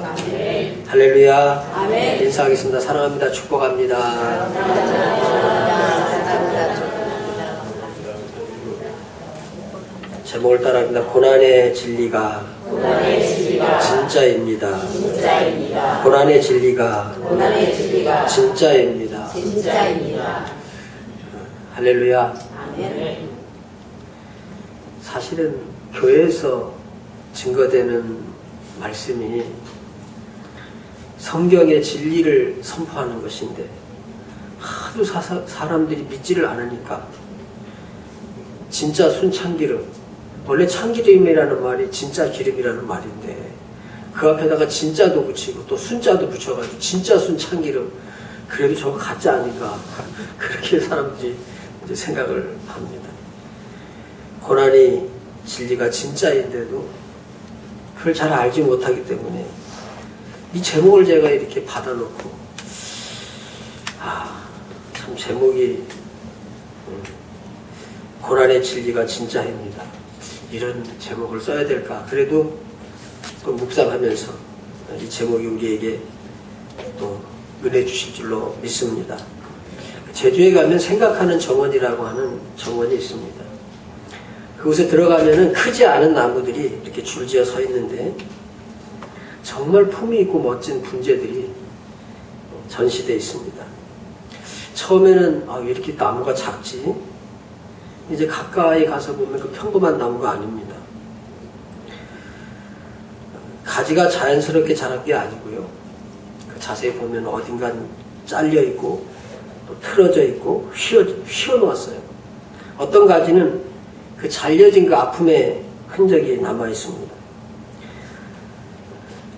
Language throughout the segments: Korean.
아멘. 할렐루야. 아멘. 인사하겠습니다. 사랑합니다. 축복합니다. 제목을 따라합니다. 고난의 진리가 진짜입니다. 고난의 진리가 진짜입니다. 할렐루야. 아멘. 사실은 교회에서 증거되는 말씀이 성경의 진리를 선포하는 것인데 하도 사람들이 믿지를 않으니까 진짜 순참기름, 원래 참기름이라는 말이 진짜 기름이라는 말인데 그 앞에다가 진짜도 붙이고 또 순자도 붙여가지고 진짜 순참기름, 그래도 저거 가짜 아닌가 그렇게 사람들이 이제 생각을 합니다. 고난이 진리가 진짜인데도 그걸 잘 알지 못하기 때문에 이 제목을 제가 이렇게 받아놓고 참 제목이 고난의 진리가 진짜입니다. 이런 제목을 써야 될까? 그래도 또 묵상하면서 이 제목이 우리에게 또 은혜 주실 줄로 믿습니다. 제주에 가면 생각하는 정원이라고 하는 정원이 있습니다. 그곳에 들어가면은 크지 않은 나무들이 이렇게 줄지어 서 있는데 정말 품위 있고 멋진 분재들이 전시되어 있습니다. 처음에는 왜 이렇게 나무가 작지? 이제 가까이 가서 보면 그 평범한 나무가 아닙니다. 가지가 자연스럽게 자란 게 아니고요. 자세히 보면 어딘간 잘려 있고 또 틀어져 있고 휘어 놓았어요. 어떤 가지는 그 잘려진 그 아픔의 흔적이 남아 있습니다.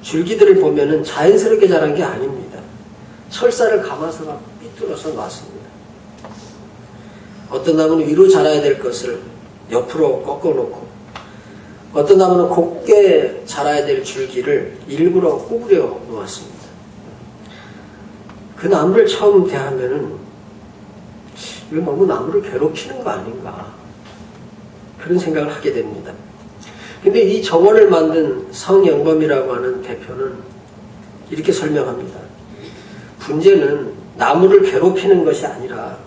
줄기들을 보면은 자연스럽게 자란 게 아닙니다. 철사를 감아서 막 삐뚤어서 놨습니다. 어떤 나무는 위로 자라야 될 것을 옆으로 꺾어놓고, 어떤 나무는 곱게 자라야 될 줄기를 일부러 구부려 놓았습니다. 그 나무를 처음 대하면은 이거 너무 나무를 괴롭히는 거 아닌가, 그런 생각을 하게 됩니다. 근데 이 정원을 만든 성영범이라고 하는 대표는 이렇게 설명합니다. 분재는 나무를 괴롭히는 것이 아니라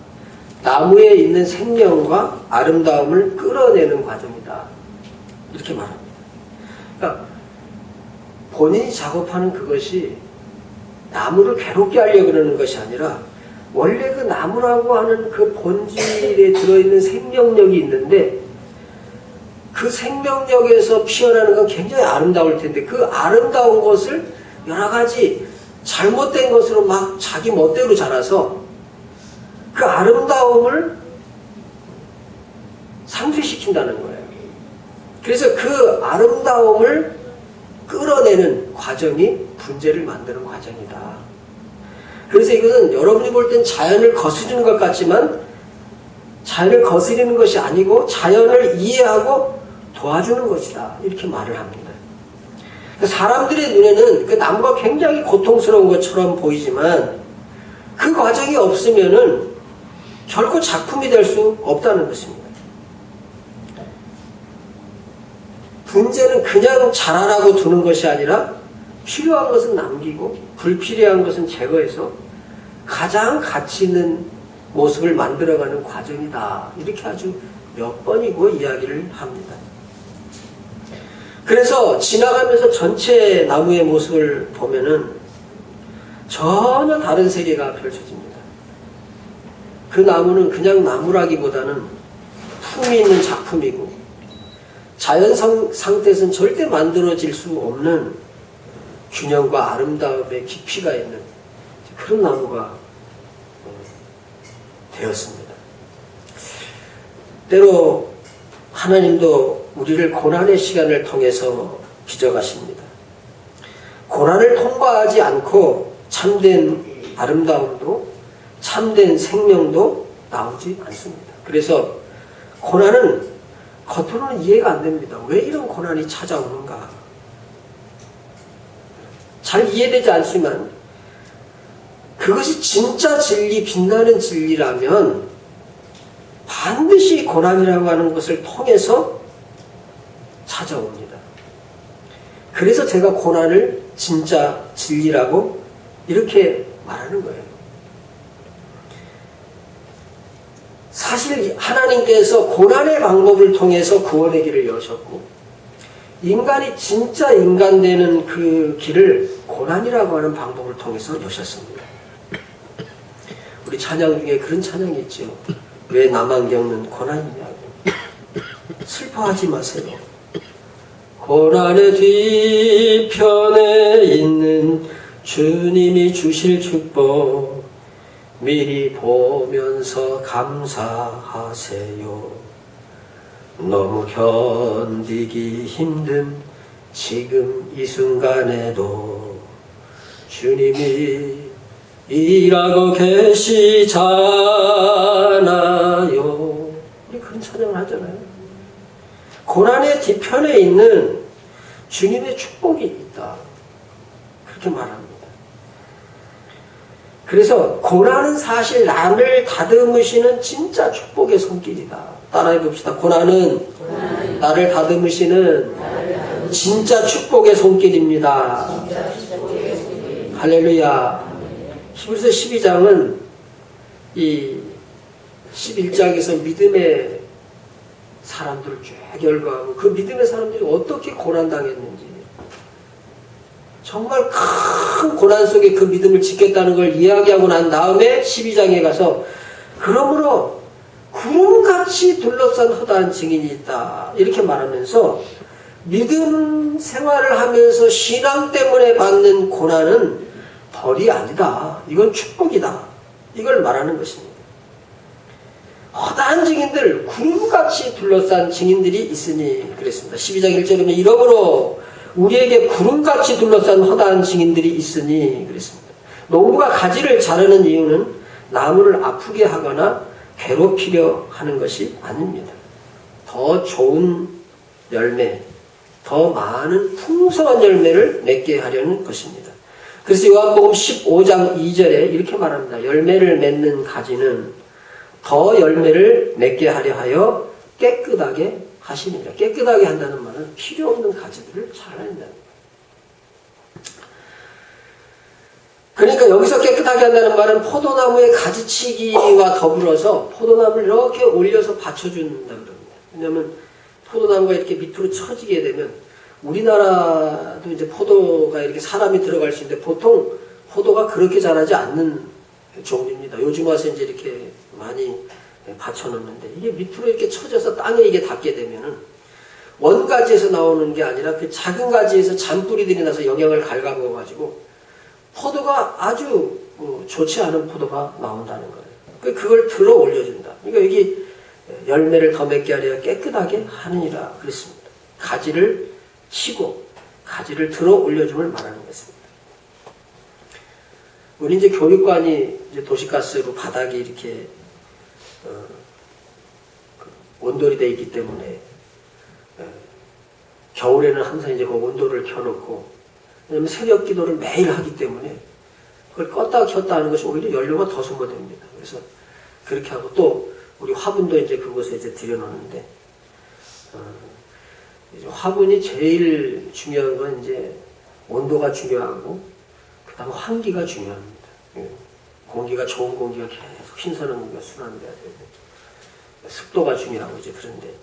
나무에 있는 생명과 아름다움을 끌어내는 과정이다, 이렇게 말합니다. 그러니까 본인이 작업하는 그것이 나무를 괴롭게 하려고 그러는 것이 아니라 원래 그 나무라고 하는 그 본질에 들어있는 생명력이 있는데 그 생명력에서 피어나는 건 굉장히 아름다울 텐데 그 아름다운 것을 여러 가지 잘못된 것으로 막 자기 멋대로 자라서 그 아름다움을 상쇄시킨다는 거예요. 그래서 그 아름다움을 끌어내는 과정이 분재를 만드는 과정이다. 그래서 이것은 여러분이 볼 땐 자연을 거스르는 것 같지만 자연을 거스르는 것이 아니고 자연을 이해하고 도와주는 것이다, 이렇게 말을 합니다. 사람들의 눈에는 그 나무가 굉장히 고통스러운 것처럼 보이지만 그 과정이 없으면은 결코 작품이 될 수 없다는 것입니다. 분재는 그냥 자라라고 두는 것이 아니라 필요한 것은 남기고 불필요한 것은 제거해서 가장 가치 있는 모습을 만들어가는 과정이다, 이렇게 아주 몇 번이고 이야기를 합니다. 그래서 지나가면서 전체 나무의 모습을 보면은 전혀 다른 세계가 펼쳐집니다. 그 나무는 그냥 나무라기보다는 품이 있는 작품이고 자연 상태에서는 절대 만들어질 수 없는 균형과 아름다움의 깊이가 있는 그런 나무가 되었습니다. 때로 하나님도 우리를 고난의 시간을 통해서 빚어가십니다. 고난을 통과하지 않고 참된 아름다움도 참된 생명도 나오지 않습니다. 그래서 고난은 겉으로는 이해가 안 됩니다. 왜 이런 고난이 찾아오는가? 잘 이해되지 않지만 그것이 진짜 진리, 빛나는 진리라면 반드시 고난이라고 하는 것을 통해서 찾아옵니다. 그래서 제가 고난을 진짜 진리라고 이렇게 말하는 거예요. 사실 하나님께서 고난의 방법을 통해서 구원의 길을 여셨고 인간이 진짜 인간 되는 그 길을 고난이라고 하는 방법을 통해서 여셨습니다. 우리 찬양 중에 그런 찬양이 있죠. 왜 나만 겪는 고난이냐고. 슬퍼하지 마세요. 고난의 뒤편에 있는 주님이 주실 축복 미리 보면서 감사하세요. 너무 견디기 힘든 지금 이 순간에도 주님이 일하고 계시잖아요. 우리 그런 찬양을 하잖아요. 고난의 뒤편에 있는 주님의 축복이 있다. 그렇게 말합니다. 그래서 고난은 사실 나를 다듬으시는 진짜 축복의 손길이다. 따라해 봅시다. 고난은 나를 다듬으시는 진짜 축복의 손길입니다. 할렐루야. 히브리서 12장은 이 11장에서 믿음의 사람들을 쭉 열거하고 그 믿음의 사람들이 어떻게 고난당했는지 정말 큰 고난 속에 그 믿음을 지켰다는 걸 이야기하고 난 다음에 12장에 가서 그러므로 구름같이 둘러싼 허다한 증인이 있다 이렇게 말하면서 믿음 생활을 하면서 신앙 때문에 받는 고난은 벌이 아니다. 이건 축복이다. 이걸 말하는 것입니다. 허다한 증인들, 구름같이 둘러싼 증인들이 있으니 그랬습니다. 12장 1절에 보면 이러므로 우리에게 구름같이 둘러싼 허다한 증인들이 있으니 그랬습니다. 농부가 가지를 자르는 이유는 나무를 아프게 하거나 괴롭히려 하는 것이 아닙니다. 더 좋은 열매, 더 많은 풍성한 열매를 맺게 하려는 것입니다. 그래서 요한복음 15장 2절에 이렇게 말합니다. 열매를 맺는 가지는 더 열매를 맺게 하려 하여 깨끗하게 하십니다. 깨끗하게 한다는 말은 필요 없는 가지들을 잘라낸다는 거예요. 그러니까 여기서 깨끗하게 한다는 말은 포도나무의 가지치기와 더불어서 포도나무를 이렇게 올려서 받쳐준다는 겁니다. 왜냐하면 포도나무가 이렇게 밑으로 처지게 되면 우리나라도 이제 포도가 이렇게 사람이 들어갈 수 있는데 보통 포도가 그렇게 자라지 않는 종류입니다. 요즘 와서 이제 이렇게 많이 받쳐놓는데 이게 밑으로 이렇게 쳐져서 땅에 이게 닿게 되면은 원가지에서 나오는 게 아니라 그 작은 가지에서 잔뿌리들이 나서 영양을 갉아먹어가지고 포도가 아주 좋지 않은 포도가 나온다는 거예요. 그걸 들어 올려준다. 그러니까 여기 열매를 더 맺게 하려 깨끗하게 하느니라 그랬습니다. 가지를 치고 가지를 들어 올려줌을 말하는 것입니다. 우리 이제 교육관이 이제 도시가스로 바닥이 이렇게 온돌이 되어 있기 때문에 겨울에는 항상 이제 그 온돌을 켜놓고 왜냐면 새벽 기도를 매일 하기 때문에 그걸 껐다 켰다 하는 것이 오히려 연료가 더 소모됩니다. 그래서 그렇게 하고 또 우리 화분도 이제 그곳에 이제 들여놓는데 이제 화분이 제일 중요한 건 이제 온도가 중요하고 그 다음에 환기가 중요합니다. 공기가 좋은 공기가 계속 신선한 공기가 순환돼야 되고 습도가 중요하고 이제 그런데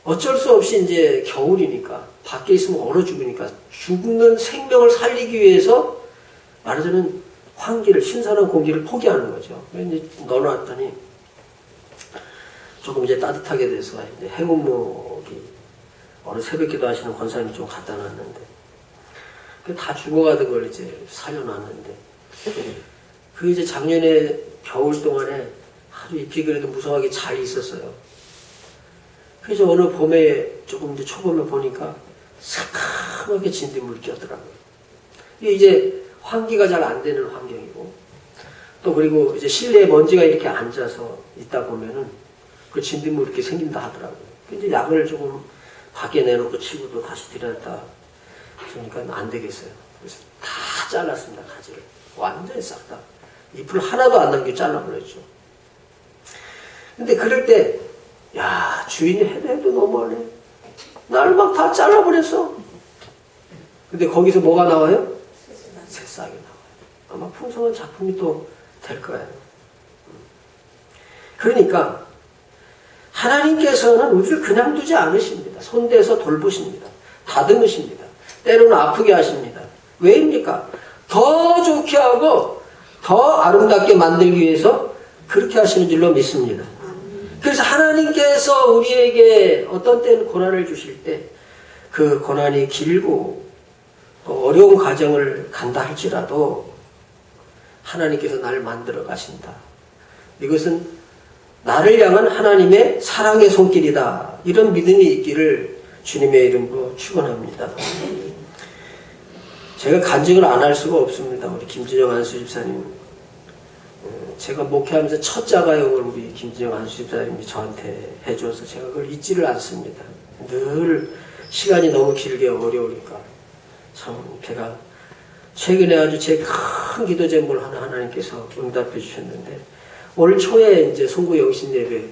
어쩔 수 없이 이제 겨울이니까 밖에 있으면 얼어 죽으니까 죽는 생명을 살리기 위해서 말하자면 환기를 신선한 공기를 포기하는 거죠. 이제 넣어놨더니 조금 이제 따뜻하게 돼서 이제 해군목이 어느 새벽기도 하시는 권사님이 좀 갖다 놨는데 다 죽어가던 걸 이제 살려놨는데 그 이제 작년에 겨울 동안에 아주 잎이 그래도 무성하게 잘 있었어요. 그래서 어느 봄에 조금 이제 초봄에 보니까 새카맣게 진딧물이 꼈더라고요. 이게 이제 환기가 잘 안 되는 환경이고 또 그리고 이제 실내에 먼지가 이렇게 앉아서 있다 보면은 그 진딧물 이렇게 생긴다 하더라고요. 이제 약을 조금 밖에 내놓고 치고도 다시 들여놨다 그러니까 안 되겠어요. 그래서 다 잘랐습니다. 가지를. 완전히 싹 다. 잎을 하나도 안 남기고 잘라버렸죠. 근데 그럴 때 야 주인이 해도 너무하네. 날 막 다 잘라버렸어. 근데 거기서 뭐가 나와요? 새싹이 나와요. 아마 풍성한 작품이 또 될 거예요. 그러니까 하나님께서는 우리를 그냥 두지 않으십니다. 손대서 돌보십니다. 다듬으십니다. 때로는 아프게 하십니다. 왜입니까? 더 좋게 하고 더 아름답게 만들기 위해서 그렇게 하시는 줄로 믿습니다. 그래서 하나님께서 우리에게 어떤 때는 고난을 주실 때 그 고난이 길고 어려운 과정을 간다 할지라도 하나님께서 나를 만들어 가신다. 이것은 나를 향한 하나님의 사랑의 손길이다. 이런 믿음이 있기를 주님의 이름으로 축원합니다. 제가 간증을 안 할 수가 없습니다. 우리 김진영 안수 집사님. 제가 목회하면서 첫 자가용을 우리 김진영 안수 집사님이 저한테 해줘서 제가 그걸 잊지를 않습니다. 늘 시간이 너무 길게 어려우니까 참 제가 최근에 아주 제 큰 기도 제목을 하나님께서 응답해 주셨는데 올 초에 이제 송구 영신 예배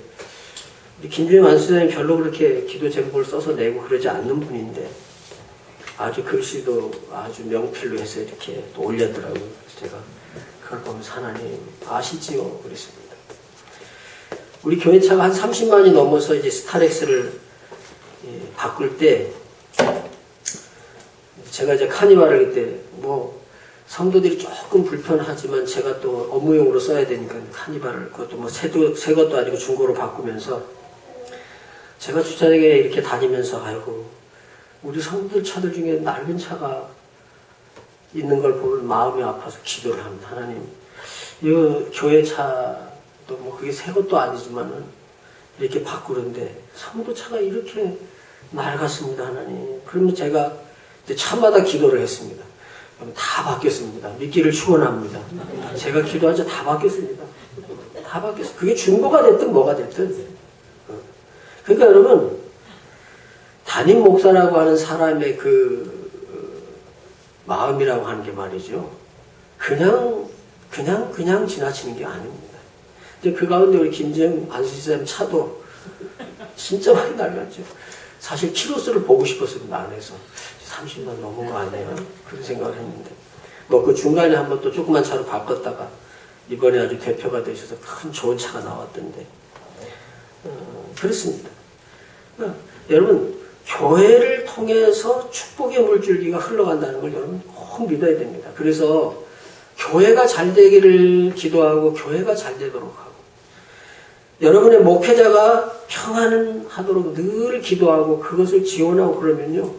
우리 김진영 안수장님 별로 그렇게 기도 제목을 써서 내고 그러지 않는 분인데 아주 글씨도 아주 명필로 해서 이렇게 또 올렸더라고요. 그래서 제가 그걸 보면서 하나님 아시지요? 그랬습니다. 우리 교회차가 한 30만이 넘어서 이제 스타렉스를 바꿀 때 제가 이제 카니발을 그때 뭐 성도들이 조금 불편하지만 제가 또 업무용으로 써야 되니까 카니발을 그것도 뭐 새 것도 아니고 중고로 바꾸면서 제가 주차장에 이렇게 다니면서 아이고 우리 성도들 차들 중에 낡은 차가 있는 걸 보면 마음이 아파서 기도를 합니다. 하나님, 이 교회 차도 뭐 그게 새 것도 아니지만은 이렇게 바꾸는데 성도 차가 이렇게 낡았습니다. 하나님. 그러면 제가 이제 차마다 기도를 했습니다. 다 바뀌었습니다. 믿기를 축원합니다. 제가 기도하자 다 바뀌었습니다. 다 바뀌었어요. 그게 중고가 됐든 뭐가 됐든. 그러니까 여러분 담임 목사라고 하는 사람의 그 마음이라고 하는 게 말이죠. 그냥 지나치는 게 아닙니다. 이제 그 가운데 우리 김정 안수지사님 차도 진짜 많이 낡았죠. 사실 키로수를 보고 싶었습니다. 안에서 30만 넘은 거 아니에요? 그런 생각을 했는데 뭐 그 중간에 한번 또 조그만 차로 바꿨다가 이번에 아주 대표가 되셔서 큰 좋은 차가 나왔던데 그렇습니다. 여러분 교회를 통해서 축복의 물줄기가 흘러간다는 걸 여러분 꼭 믿어야 됩니다. 그래서 교회가 잘 되기를 기도하고 교회가 잘 되도록 하고 여러분의 목회자가 평안하도록 늘 기도하고 그것을 지원하고 그러면요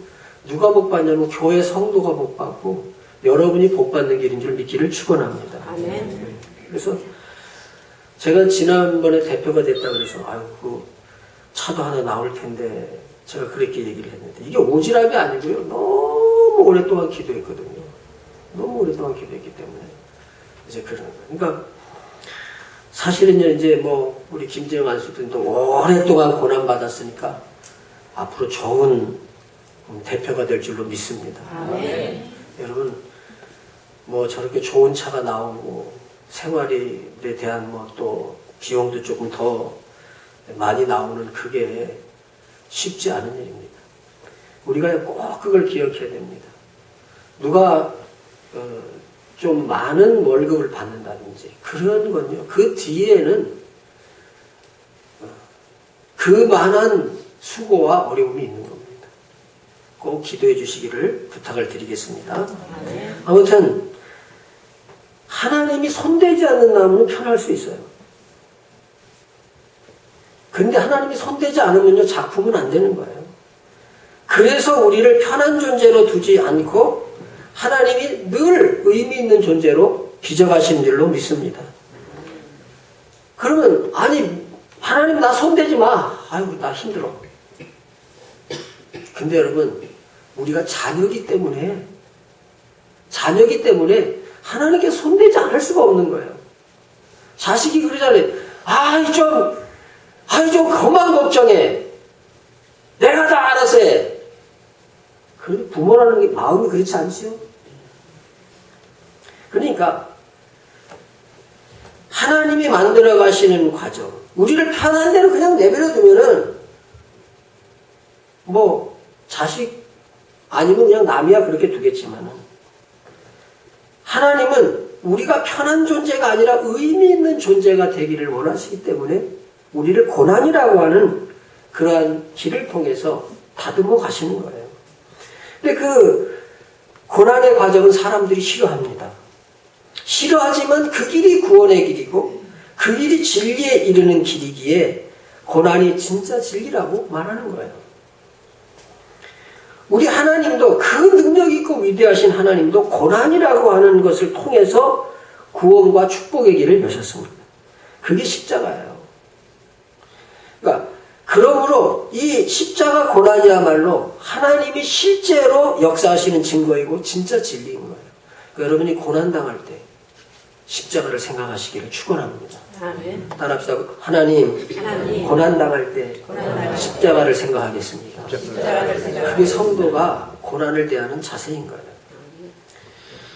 누가 복 받냐면 교회 성도가 복 받고 여러분이 복 받는 길인 줄 믿기를 축원합니다. 아멘. 그래서 제가 지난번에 대표가 됐다 그래서 아유 그 차도 하나 나올 텐데 제가 그렇게 얘기를 했는데 이게 오지랖이 아니고요. 너무 오랫동안 기도했거든요. 너무 오랫동안 기도했기 때문에 이제 그런 거예요. 그러니까 사실은요 이제 뭐 우리 김재영 안수님도 오랫동안 고난 받았으니까 앞으로 좋은 대표가 될 줄로 믿습니다. 아멘. 여러분 뭐 저렇게 좋은 차가 나오고 생활에 대한 뭐 또 비용도 조금 더 많이 나오는 그게 쉽지 않은 일입니다. 우리가 꼭 그걸 기억해야 됩니다. 누가 좀 많은 월급을 받는다든지 그런 건요. 그 뒤에는 그만한 수고와 어려움이 있는 겁니다. 꼭 기도해 주시기를 부탁을 드리겠습니다. 아무튼 하나님이 손대지 않는 나무는 편할 수 있어요. 근데 하나님이 손대지 않으면요 작품은 안 되는 거예요. 그래서 우리를 편한 존재로 두지 않고 하나님이 늘 의미 있는 존재로 빚어가신 줄로 믿습니다. 그러면 아니 하나님 나 손대지 마. 아이고 나 힘들어. 근데 여러분 우리가 자녀기 때문에 하나님께 손대지 않을 수가 없는 거예요. 자식이 그러잖아요. 아이 좀 그만 걱정해. 내가 다 알아서 해. 그 부모라는 게 마음이 그렇지 않지요? 그러니까 하나님이 만들어 가시는 과정, 우리를 편한 대로 그냥 내버려 두면은 뭐 자식 아니면 그냥 남이야 그렇게 두겠지만은 하나님은 우리가 편한 존재가 아니라 의미 있는 존재가 되기를 원하시기 때문에 우리를 고난이라고 하는 그러한 길을 통해서 다듬어 가시는 거예요. 근데 그 고난의 과정은 사람들이 싫어합니다. 싫어하지만 그 길이 구원의 길이고 그 길이 진리에 이르는 길이기에 고난이 진짜 진리라고 말하는 거예요. 우리 하나님도 그 능력 있고 위대하신 하나님도 고난이라고 하는 것을 통해서 구원과 축복의 길을 여셨습니다. 그게 십자가예요. 그러니까 그러므로 이 십자가 고난이야말로 하나님이 실제로 역사하시는 증거이고 진짜 진리인 거예요. 그러니까 여러분이 고난당할 때 십자가를 생각하시기를 축원합니다. 아멘. 따라합시다. 하나님, 고난당할 때 십자가를 생각하겠습니다. 그게 성도가 고난을 대하는 자세인 거예요.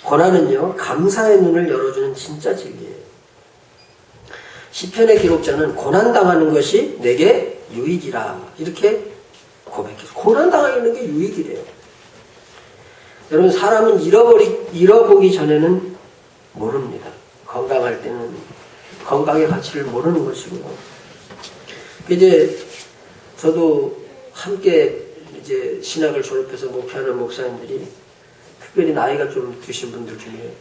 고난은요, 감사의 눈을 열어주는 진짜 진리예요. 시편의 기록자는 고난당하는 것이 내게 유익이라 이렇게 고백해서 고난당하는 게 유익이래요. 여러분, 사람은 잃어보기 전에는 모릅니다. 건강할 때는 건강의 가치를 모르는 것이고요. 이제 저도 함께 이제 신학을 졸업해서 목회하는 목사님들이 특별히 나이가 좀 드신 분들 중에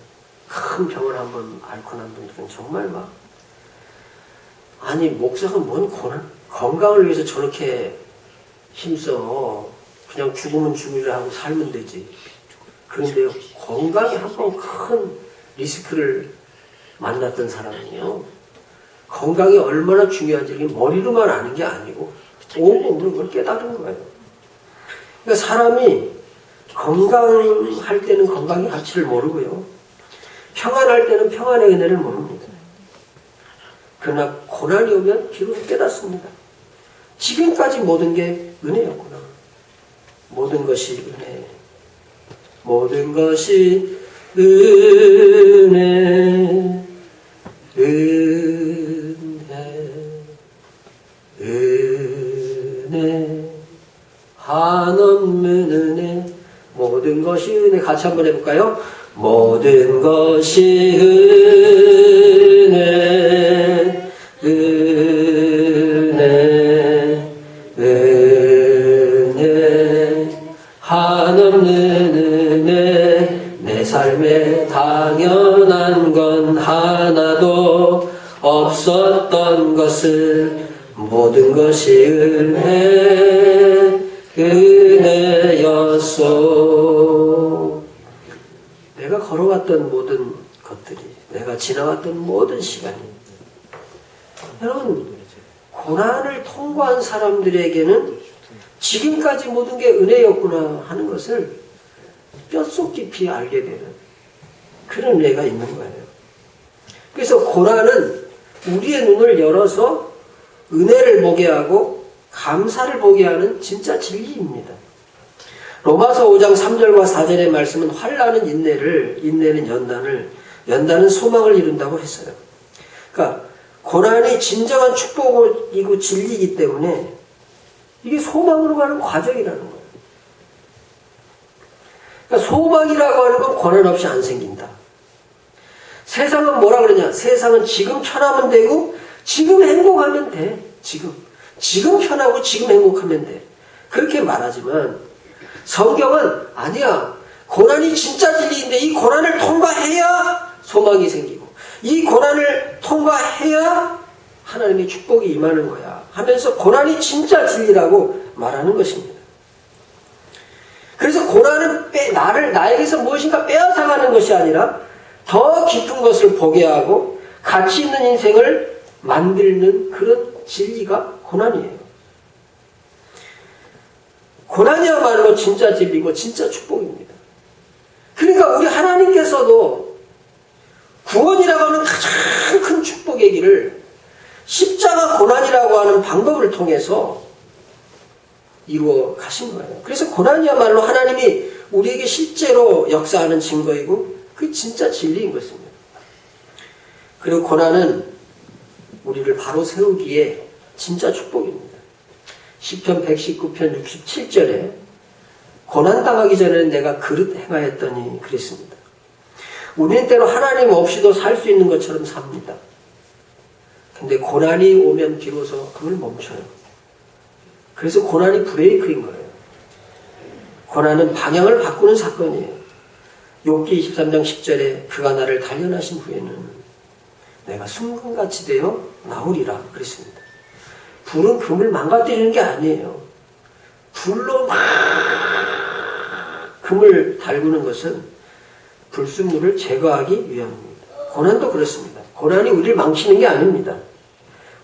큰 병을 한번 앓고 난 분들은 정말 막 아니 목사가 뭔 건강을 위해서 저렇게 힘써 그냥 죽으면 죽으려 하고 살면 되지. 그런데요 건강이 한 번 큰 리스크를 만났던 사람은요 건강이 얼마나 중요한지 머리로만 아는 게 아니고 온몸으로 그걸 깨달은 거예요. 그러니까 사람이 건강할 때는 건강의 가치를 모르고요 평안할 때는 평안의 은혜를 모릅니다. 그러나 고난이 오면 비로소 깨닫습니다. 지금까지 모든 게 은혜였구나. 모든 것이 은혜. 모든 것이 은혜. 은혜. 한없는 은혜. 모든 것이 은혜. 같이 한번 해볼까요? 모든 것이 은혜. 은혜. 은혜. 한없는 은혜. 내 삶에 당연한 건 하나도 없었던 것을 모든 것이 은혜. 은혜였소. 내가 걸어왔던 모든 것들이, 내가 지나왔던 모든 시간이, 여러분, 고난을 통과한 사람들에게는 지금까지 모든 게 은혜였구나 하는 것을 뼛속 깊이 알게 되는 그런 은혜가 있는 거예요. 그래서 고난은 우리의 눈을 열어서 은혜를 보게 하고 감사를 보게 하는 진짜 진리입니다. 로마서 5장 3절과 4절의 말씀은 환난은 인내를, 인내는 연단을, 연단은 소망을 이룬다고 했어요. 그러니까 고난이 진정한 축복이고 진리이기 때문에 이게 소망으로 가는 과정이라는 거예요. 그러니까 소망이라고 하는 건 고난 없이 안 생긴다. 세상은 뭐라 그러냐? 세상은 지금 편하면 되고 지금 행복하면 돼. 지금 편하고 지금 행복하면 돼. 그렇게 말하지만 성경은 아니야. 고난이 진짜 진리인데 이 고난을 통과해야 소망이 생기고 이 고난을 통과해야 하나님의 축복이 임하는 거야 하면서 고난이 진짜 진리라고 말하는 것입니다. 그래서 고난은 나에게서 무엇인가 빼앗아가는 것이 아니라 더 깊은 것을 보게 하고 가치 있는 인생을 만드는 그런 진리가 고난이에요. 고난이야말로 진짜 진리고 진짜 축복입니다. 그러니까 우리 하나님께서도 구원이라고 하는 가장 큰 축복의 길을 십자가 고난이라고 하는 방법을 통해서 이루어 가신 거예요. 그래서 고난이야말로 하나님이 우리에게 실제로 역사하는 증거이고 그게 진짜 진리인 것입니다. 그리고 고난은 우리를 바로 세우기에 진짜 축복입니다. 시편 119편 67절에 고난당하기 전에는 내가 그릇 행하였더니 그랬습니다. 우리는 때로 하나님 없이도 살 수 있는 것처럼 삽니다. 근데 고난이 오면 비로소 그걸 멈춰요. 그래서 고난이 브레이크인 거예요. 고난은 방향을 바꾸는 사건이에요. 욥기 23장 10절에 그가 나를 단련하신 후에는 내가 순금같이 되어 나오리라 그랬습니다. 불은 금을 망가뜨리는 게 아니에요. 불로 막 금을 달구는 것은 불순물을 제거하기 위함입니다. 고난도 그렇습니다. 고난이 우리를 망치는 게 아닙니다.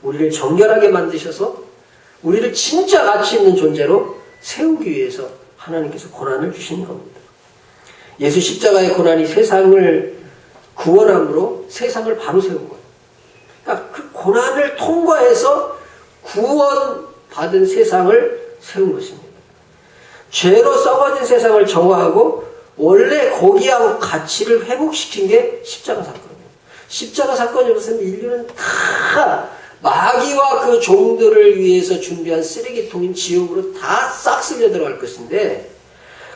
우리를 정결하게 만드셔서 우리를 진짜 가치 있는 존재로 세우기 위해서 하나님께서 고난을 주시는 겁니다. 예수 십자가의 고난이 세상을 구원함으로 세상을 바로 세운 거예요. 그러니까 그 고난을 통과해서 구원받은 세상을 세운 것입니다. 죄로 썩어진 세상을 정화하고 원래 고귀한 가치를 회복시킨 게 십자가 사건이에요. 십자가 사건이 없으면 인류는 다 마귀와 그 종들을 위해서 준비한 쓰레기통인 지옥으로 다 싹 쓸려 들어갈 것인데,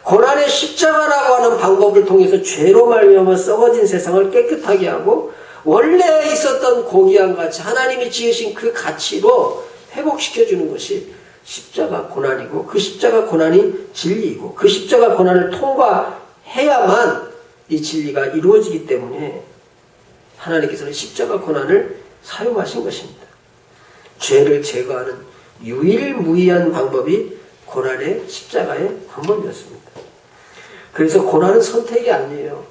고난의 십자가라고 하는 방법을 통해서 죄로 말미암아 썩어진 세상을 깨끗하게 하고 원래 있었던 고귀한 가치, 하나님이 지으신 그 가치로 회복시켜주는 것이 십자가 고난이고, 그 십자가 고난이 진리이고, 그 십자가 고난을 통과해야만 이 진리가 이루어지기 때문에 하나님께서는 십자가 고난을 사용하신 것입니다. 죄를 제거하는 유일무이한 방법이 고난의 십자가의 방법이었습니다. 그래서 고난은 선택이 아니에요.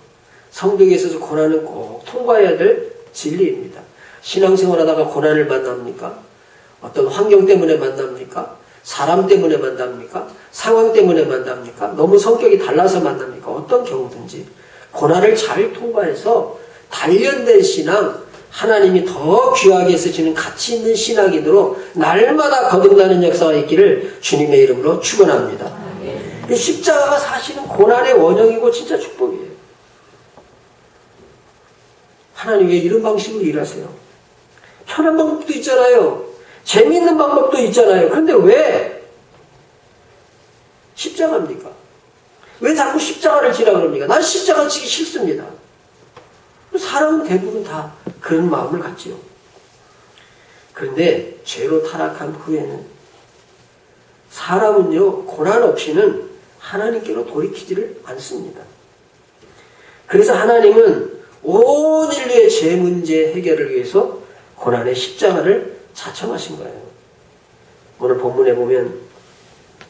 성도에게 있어서 고난은 꼭 통과해야 될 진리입니다. 신앙생활하다가 고난을 만납니까? 어떤 환경 때문에 만납니까? 사람 때문에 만납니까? 상황 때문에 만납니까? 너무 성격이 달라서 만납니까? 어떤 경우든지 고난을 잘 통과해서 단련된 신앙, 하나님이 더 귀하게 쓰시는 가치 있는 신앙인으로 날마다 거듭나는 역사가 있기를 주님의 이름으로 축원합니다. 이 십자가가 사실은 고난의 원형이고 진짜 축복이에요. 하나님 왜 이런 방식으로 일하세요? 편한 방법도 있잖아요. 재미있는 방법도 있잖아요. 그런데 왜 십자가입니까? 왜 자꾸 십자가를 지라 그럽니까? 난 십자가 지기 싫습니다. 사람은 대부분 다 그런 마음을 갖지요. 그런데 죄로 타락한 후에는 사람은요, 고난 없이는 하나님께로 돌이키지를 않습니다. 그래서 하나님은 온 인류의 죄 문제 해결을 위해서 고난의 십자가를 자청하신 거예요. 오늘 본문에 보면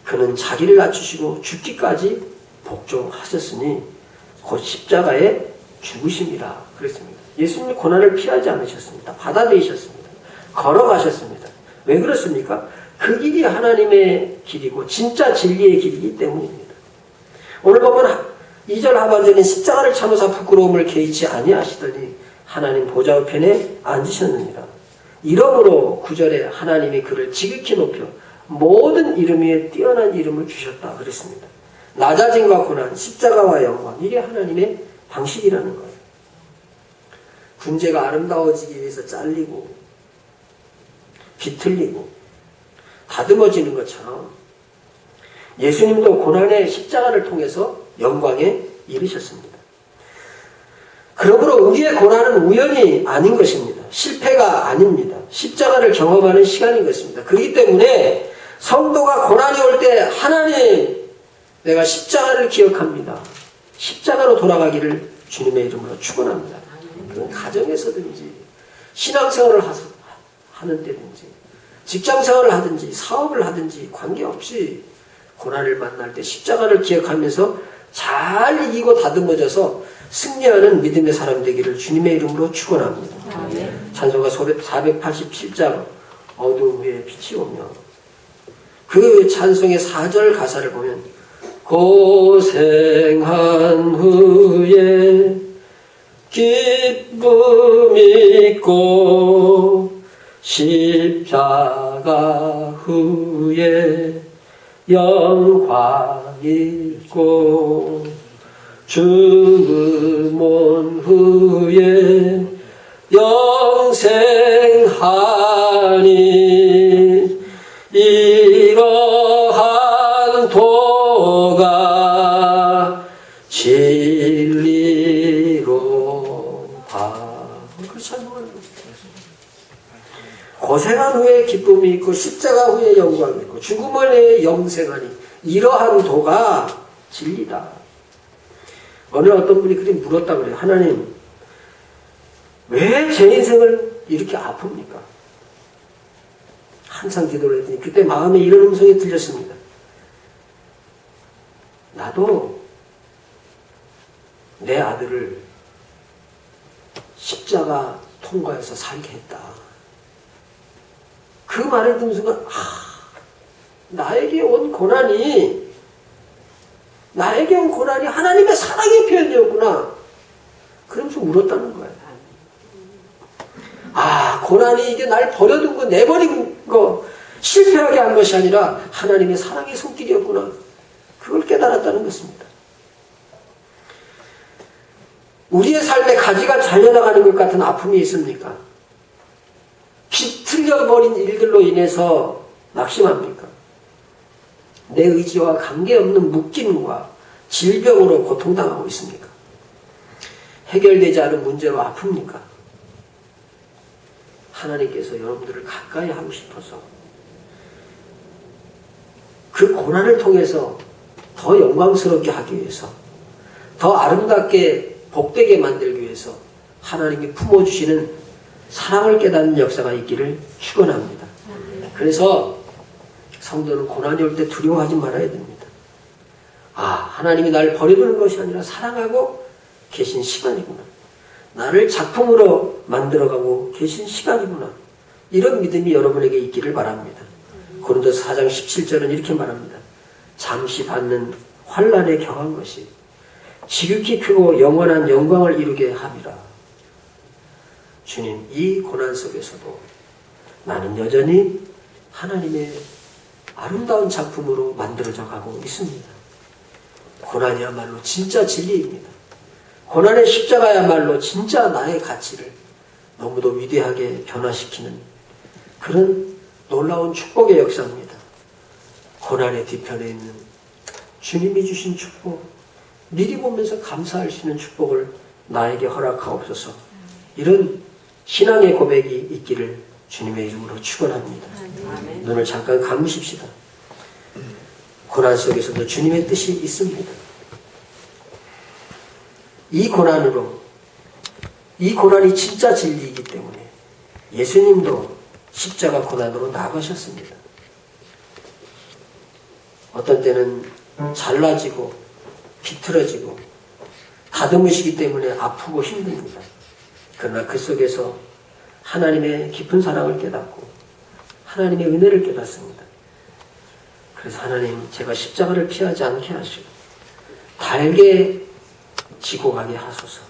그는 자기를 낮추시고 죽기까지 복종하셨으니 곧 십자가에 죽으심이라 그랬습니다. 예수님이 고난을 피하지 않으셨습니다. 받아들이셨습니다. 걸어가셨습니다. 왜 그렇습니까? 그 길이 하나님의 길이고 진짜 진리의 길이기 때문입니다. 오늘 보면 2절 하반절에 십자가를 참으사 부끄러움을 개의치 아니하시더니 하나님 보좌 우편에 앉으셨느니라. 이러므로 9절에 하나님이 그를 지극히 높여 모든 이름 위에 뛰어난 이름을 주셨다 그랬습니다. 낮아짐과 고난, 십자가와 영광, 이게 하나님의 방식이라는 거예요. 군제가 아름다워지기 위해서 잘리고 비틀리고 다듬어지는 것처럼 예수님도 고난의 십자가를 통해서 영광에 이르셨습니다. 그러므로 우리의 고난은 우연이 아닌 것입니다. 실패가 아닙니다. 십자가를 경험하는 시간인 것입니다. 그렇기 때문에 성도가 고난이 올 때 하나님, 내가 십자가를 기억합니다. 십자가로 돌아가기를 주님의 이름으로 축원합니다. 그건 가정에서든지 신앙생활을 하는 때든지 직장생활을 하든지 사업을 하든지 관계없이 고난을 만날 때 십자가를 기억하면서 잘 이기고 다듬어져서 승리하는 믿음의 사람 되기를 주님의 이름으로 축원합니다. 찬송가 487장 어두움 위에 빛이 오며, 그 찬송의 4절 가사를 보면 고생한 후에 기쁨 있고 십자가 후에 영광 있고 죽음 온 후에 영생하니 이러한 도가 그렇지 않으면 고생한 후에 기쁨이 있고 십자가 후에 영광이 있고 죽음 후에 영생하니 이러한 도가 진리다. 어느 어떤 분이 그렇게 물었다 그래요. 하나님, 왜 제 인생을 이렇게 아픕니까? 한참 기도를 했더니 그때 마음에 이런 음성이 들렸습니다. 나도 내 아들을 십자가 통과해서 살게 했다. 그 말을 듣는 순간 나에게 온 고난이 하나님의 사랑의 표현이었구나. 그러면서 울었다는 거예요. 고난이 이게 날 버려둔 거, 내버린 거, 실패하게 한 것이 아니라 하나님의 사랑의 손길이었구나. 그걸 깨달았다는 것입니다. 우리의 삶에 가지가 잘려나가는 것 같은 아픔이 있습니까? 비틀려버린 일들로 인해서 낙심합니까? 내 의지와 관계없는 묶임과 질병으로 고통당하고 있습니까? 해결되지 않은 문제로 아픕니까? 하나님께서 여러분들을 가까이 하고 싶어서 그 고난을 통해서 더 영광스럽게 하기 위해서, 더 아름답게 복되게 만들기 위해서 하나님이 품어주시는 사랑을 깨닫는 역사가 있기를 축원합니다. 그래서 성도는 고난이 올 때 두려워하지 말아야 됩니다. 하나님이 나를 버려두는 것이 아니라 사랑하고 계신 시간이구나. 나를 작품으로 만들어가고 계신 시간이구나. 이런 믿음이 여러분에게 있기를 바랍니다. 고린도서 4장 17절은 이렇게 말합니다. 잠시 받는 환난에 경한 것이 지극히 크고 영원한 영광을 이루게 함이라. 주님, 이 고난 속에서도 나는 여전히 하나님의 아름다운 작품으로 만들어져 가고 있습니다. 고난이야말로 진짜 진리입니다. 고난의 십자가야말로 진짜 나의 가치를 너무도 위대하게 변화시키는 그런 놀라운 축복의 역사입니다. 고난의 뒤편에 있는 주님이 주신 축복, 미리 보면서 감사할 수 있는 축복을 나에게 허락하옵소서. 이런 신앙의 고백이 있기를 주님의 이름으로 축원합니다. 눈을 잠깐 감으십시다. 고난 속에서도 주님의 뜻이 있습니다. 이 고난으로, 이 고난이 진짜 진리이기 때문에 예수님도 십자가 고난으로 나가셨습니다. 어떤 때는 잘라지고 비틀어지고 다듬으시기 때문에 아프고 힘듭니다. 그러나 그 속에서 하나님의 깊은 사랑을 깨닫고 하나님의 은혜를 깨닫습니다. 그래서 하나님, 제가 십자가를 피하지 않게 하시고 달게 지고 가게 하소서.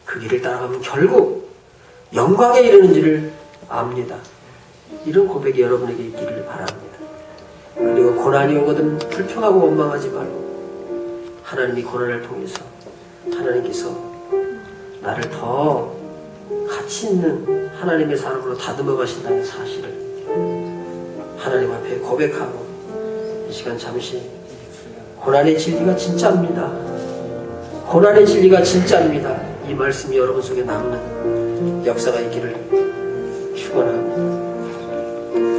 그 길을 따라가면 결국 영광에 이르는지를 압니다. 이런 고백이 여러분에게 있기를 바랍니다. 그리고 고난이 오거든 불평하고 원망하지 말고 하나님이 고난을 통해서 하나님께서 나를 더 가치 있는 하나님의 사람으로 다듬어 가신다는 사실을 하나님 앞에 고백하고 이 시간 잠시 고난의 진리가 진짜입니다. 고난의 진리가 진짜입니다. 이 말씀이 여러분 속에 남는 역사가 있기를